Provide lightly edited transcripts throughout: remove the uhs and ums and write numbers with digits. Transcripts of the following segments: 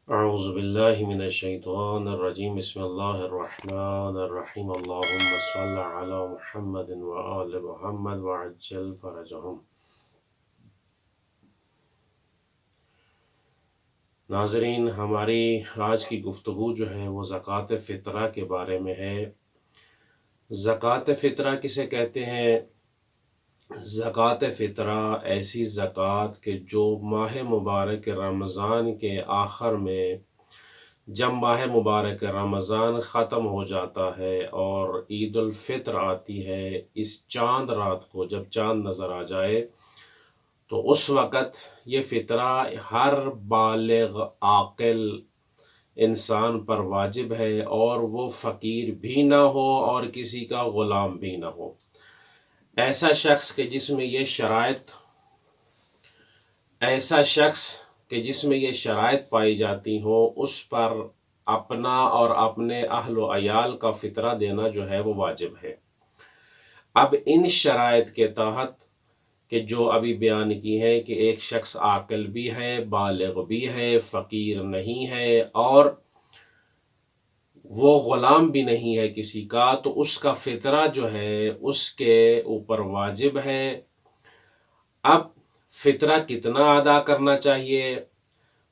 اعوذ باللہ من الشیطان الرجیم بسم اللہ الرحمن الرحیم اللہم صل علی محمد وآل محمد وعجل فرجہم۔ ناظرین، ہماری آج کی گفتگو جو ہے وہ زکوٰۃ فطرہ کے بارے میں ہے۔ زکوٰۃ فطرہ کسے کہتے ہیں؟ زکوٰۃ فطرہ ایسی زکوٰۃ کہ جو ماہ مبارک رمضان کے آخر میں جب ماہ مبارک رمضان ختم ہو جاتا ہے اور عید الفطر آتی ہے، اس چاند رات کو جب چاند نظر آ جائے تو اس وقت یہ فطرہ ہر بالغ عاقل انسان پر واجب ہے، اور وہ فقیر بھی نہ ہو اور کسی کا غلام بھی نہ ہو۔ ایسا شخص کہ جس میں یہ شرائط پائی جاتی ہوں، اس پر اپنا اور اپنے اہل و عیال کا فطرہ دینا جو ہے وہ واجب ہے۔ اب ان شرائط کے تحت کہ جو ابھی بیان کی ہے کہ ایک شخص عاقل بھی ہے، بالغ بھی ہے، فقیر نہیں ہے اور وہ غلام بھی نہیں ہے کسی کا، تو اس کا فطرہ جو ہے اس کے اوپر واجب ہے۔ اب فطرہ کتنا ادا کرنا چاہیے؟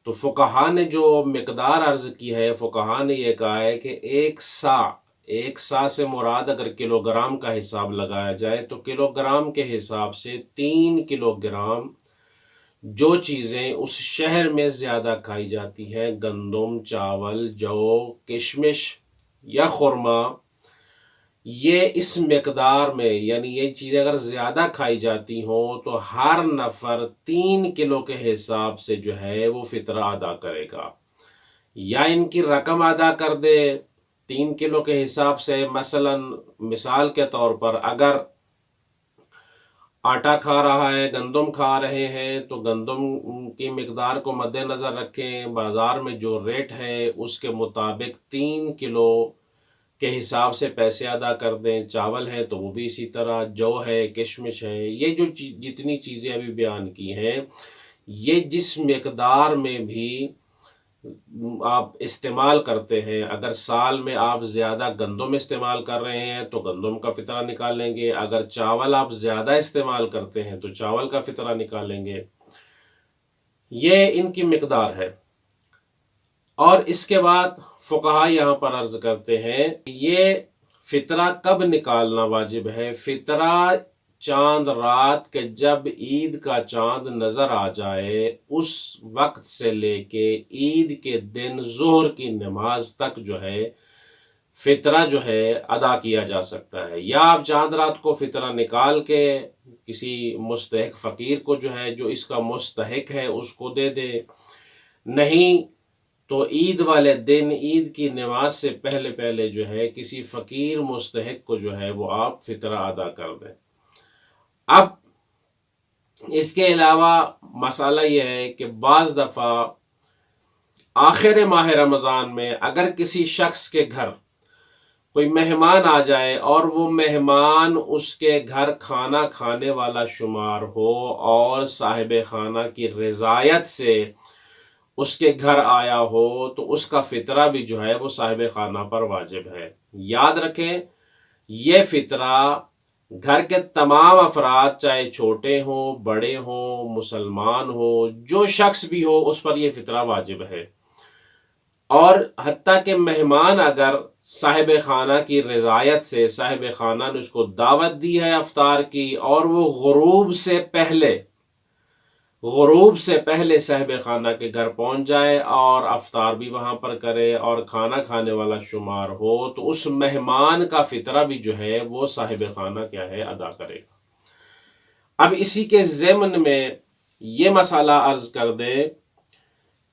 تو فقہا نے جو مقدار عرض کی ہے، فقہا نے یہ کہا ہے کہ ایک سا سے مراد اگر کلو گرام کا حساب لگایا جائے تو کلو گرام کے حساب سے 3 کلو گرام جو چیزیں اس شہر میں زیادہ کھائی جاتی ہیں، گندم، چاول، جو، کشمش یا خرما، یہ اس مقدار میں، یعنی یہ چیزیں اگر زیادہ کھائی جاتی ہوں تو ہر نفر 3 کلو کے حساب سے جو ہے وہ فطرہ ادا کرے گا، یا ان کی رقم ادا کر دے 3 کلو کے حساب سے۔ مثال کے طور پر اگر آٹا کھا رہا ہے، گندم کھا رہے ہیں، تو گندم کی مقدار کو مد نظر رکھیں، بازار میں جو ریٹ ہے اس کے مطابق 3 کلو کے حساب سے پیسے ادا کر دیں۔ چاول ہے تو وہ بھی اسی طرح، جو ہے، کشمش ہے، یہ جو جتنی چیزیں ابھی بیان کی ہیں، یہ جس مقدار میں بھی آپ استعمال کرتے ہیں، اگر سال میں آپ زیادہ گندم استعمال کر رہے ہیں تو گندم کا فطرہ نکالیں گے، اگر چاول آپ زیادہ استعمال کرتے ہیں تو چاول کا فطرہ نکالیں گے۔ یہ ان کی مقدار ہے۔ اور اس کے بعد فقہا یہاں پر عرض کرتے ہیں یہ فطرہ کب نکالنا واجب ہے؟ فطرہ چاند رات کے جب عید کا چاند نظر آ جائے اس وقت سے لے کے عید کے دن ظہر کی نماز تک جو ہے فطرہ جو ہے ادا کیا جا سکتا ہے، یا آپ چاند رات کو فطرہ نکال کے کسی مستحق فقیر کو جو ہے، جو اس کا مستحق ہے، اس کو دے دے، نہیں تو عید والے دن عید کی نماز سے پہلے جو ہے کسی فقیر مستحق کو جو ہے وہ آپ فطرہ ادا کر دیں۔ اب اس کے علاوہ مسئلہ یہ ہے کہ بعض دفعہ آخر ماہ رمضان میں اگر کسی شخص کے گھر کوئی مہمان آ جائے اور وہ مہمان اس کے گھر کھانا کھانے والا شمار ہو اور صاحب خانہ کی رضایت سے اس کے گھر آیا ہو تو اس کا فطرہ بھی جو ہے وہ صاحب خانہ پر واجب ہے۔ یاد رکھیں، یہ فطرہ گھر کے تمام افراد، چاہے چھوٹے ہوں، بڑے ہوں، مسلمان ہو، جو شخص بھی ہو، اس پر یہ فطرہ واجب ہے۔ اور حتیٰ کہ مہمان اگر صاحب خانہ کی رضایت سے، صاحب خانہ نے اس کو دعوت دی ہے افطار کی، اور وہ غروب سے پہلے صاحب خانہ کے گھر پہنچ جائے اور افطار بھی وہاں پر کرے اور کھانا کھانے والا شمار ہو، تو اس مہمان کا فطرہ بھی جو ہے وہ صاحب خانہ کیا ہے ادا کرے گا۔ اب اسی کے ضمن میں یہ مسئلہ عرض کر دے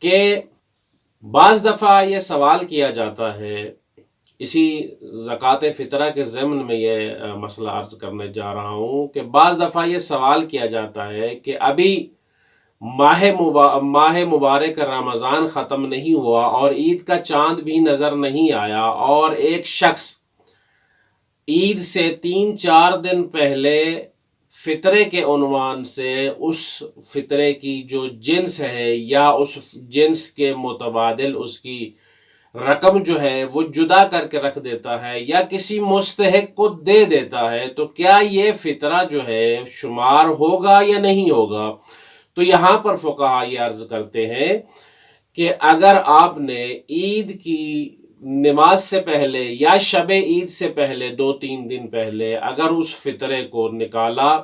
کہ بعض دفعہ یہ سوال کیا جاتا ہے، اسی زکوٰۃ فطرہ کے ضمن میں یہ مسئلہ عرض کرنے جا رہا ہوں کہ بعض دفعہ یہ سوال کیا جاتا ہے کہ ابھی ماہ مبارک رمضان ختم نہیں ہوا اور عید کا چاند بھی نظر نہیں آیا، اور ایک شخص عید سے 3-4 دن پہلے فطرے کے عنوان سے اس فطرے کی جو جنس ہے یا اس جنس کے متبادل اس کی رقم جو ہے وہ جدا کر کے رکھ دیتا ہے یا کسی مستحق کو دے دیتا ہے، تو کیا یہ فطرہ جو ہے شمار ہوگا یا نہیں ہوگا؟ تو یہاں پر فقہا یہ عرض کرتے ہیں کہ اگر آپ نے عید کی نماز سے پہلے یا شب عید سے پہلے 2-3 دن پہلے اگر اس فطرے کو نکالا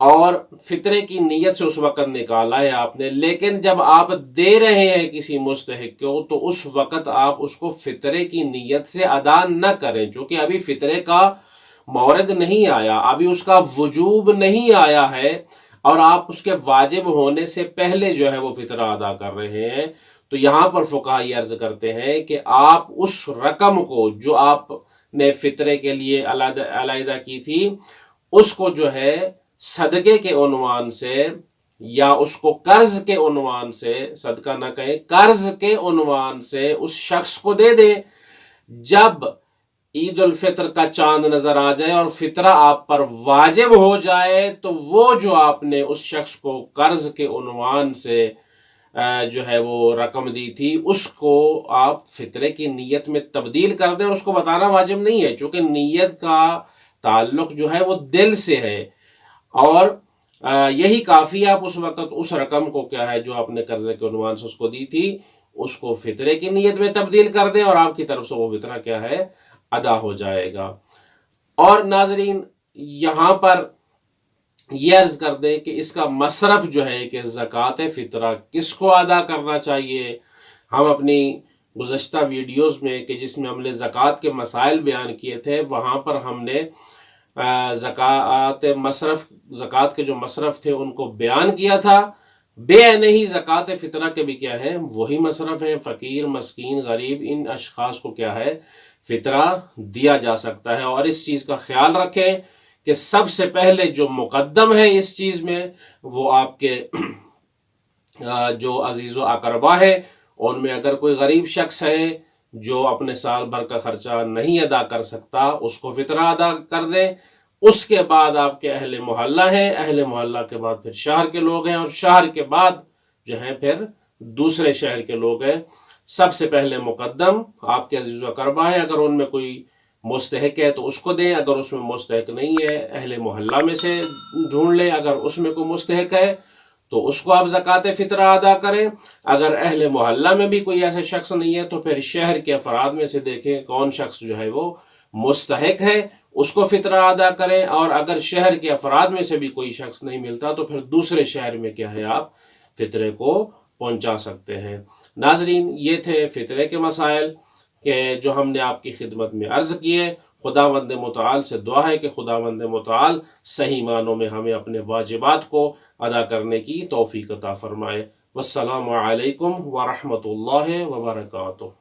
اور فطرے کی نیت سے اس وقت نکالا ہے آپ نے، لیکن جب آپ دے رہے ہیں کسی مستحق کو تو اس وقت آپ اس کو فطرے کی نیت سے ادا نہ کریں، چونکہ ابھی فطرے کا مورد نہیں آیا، ابھی اس کا وجوب نہیں آیا ہے اور آپ اس کے واجب ہونے سے پہلے جو ہے وہ فطرہ ادا کر رہے ہیں۔ تو یہاں پر فقہا یہ عرض کرتے ہیں کہ آپ اس رقم کو جو آپ نے فطرے کے لیے علیحدہ کی تھی اس کو جو ہے صدقے کے عنوان سے یا اس کو قرض کے عنوان سے، صدقہ نہ کہیں، قرض کے عنوان سے اس شخص کو دے دیں۔ جب عید الفطر کا چاند نظر آ جائے اور فطرہ آپ پر واجب ہو جائے تو وہ جو آپ نے اس شخص کو قرض کے عنوان سے جو ہے وہ رقم دی تھی اس کو آپ فطرے کی نیت میں تبدیل کر دیں، اور اس کو بتانا واجب نہیں ہے چونکہ نیت کا تعلق جو ہے وہ دل سے ہے، اور یہی کافی آپ اس وقت اس رقم کو کیا ہے جو آپ نے قرضے کے عنوان سے اس کو دی تھی اس کو فطرے کی نیت میں تبدیل کر دیں اور آپ کی طرف سے وہ فطرہ کیا ہے ادا ہو جائے گا۔ اور ناظرین یہاں پر یہ عرض کر دیں کہ اس کا مصرف جو ہے کہ زکوٰۃ فطرہ کس کو ادا کرنا چاہیے، ہم اپنی گزشتہ ویڈیوز میں کہ جس میں ہم نے زکوٰۃ کے مسائل بیان کیے تھے وہاں پر ہم نے زکوٰۃ کے جو مصرف تھے ان کو بیان کیا تھا۔ بے نہیں زکوٰۃ فطرہ کے بھی کیا ہے وہی مصرف ہیں، فقیر، مسکین، غریب، ان اشخاص کو کیا ہے فطرہ دیا جا سکتا ہے۔ اور اس چیز کا خیال رکھیں کہ سب سے پہلے جو مقدم ہے اس چیز میں وہ آپ کے جو عزیز و اقربا ہے، ان میں اگر کوئی غریب شخص ہے جو اپنے سال بھر کا خرچہ نہیں ادا کر سکتا اس کو فطرہ ادا کر دیں۔ اس کے بعد آپ کے اہل محلہ ہیں، اہل محلہ کے بعد پھر شہر کے لوگ ہیں، اور شہر کے بعد جو ہیں پھر دوسرے شہر کے لوگ ہیں۔ سب سے پہلے مقدم آپ کے عزیز و اقربا ہے، اگر ان میں کوئی مستحق ہے تو اس کو دیں، اگر اس میں مستحق نہیں ہے اہل محلہ میں سے ڈھونڈ لیں، اگر اس میں کوئی مستحق ہے تو اس کو آپ زکوٰۃ فطرہ ادا کریں۔ اگر اہل محلہ میں بھی کوئی ایسا شخص نہیں ہے تو پھر شہر کے افراد میں سے دیکھیں کون شخص جو ہے وہ مستحق ہے اس کو فطرہ ادا کریں، اور اگر شہر کے افراد میں سے بھی کوئی شخص نہیں ملتا تو پھر دوسرے شہر میں کیا ہے آپ فطرے کو پہنچا سکتے ہیں۔ ناظرین یہ تھے فطرے کے مسائل کہ جو ہم نے آپ کی خدمت میں عرض کیے۔ خداوند متعال سے دعا ہے کہ خداوند متعال صحیح معنوں میں ہمیں اپنے واجبات کو ادا کرنے کی توفیق عطا فرمائے۔ والسلام علیکم ورحمۃ اللہ وبرکاتہ۔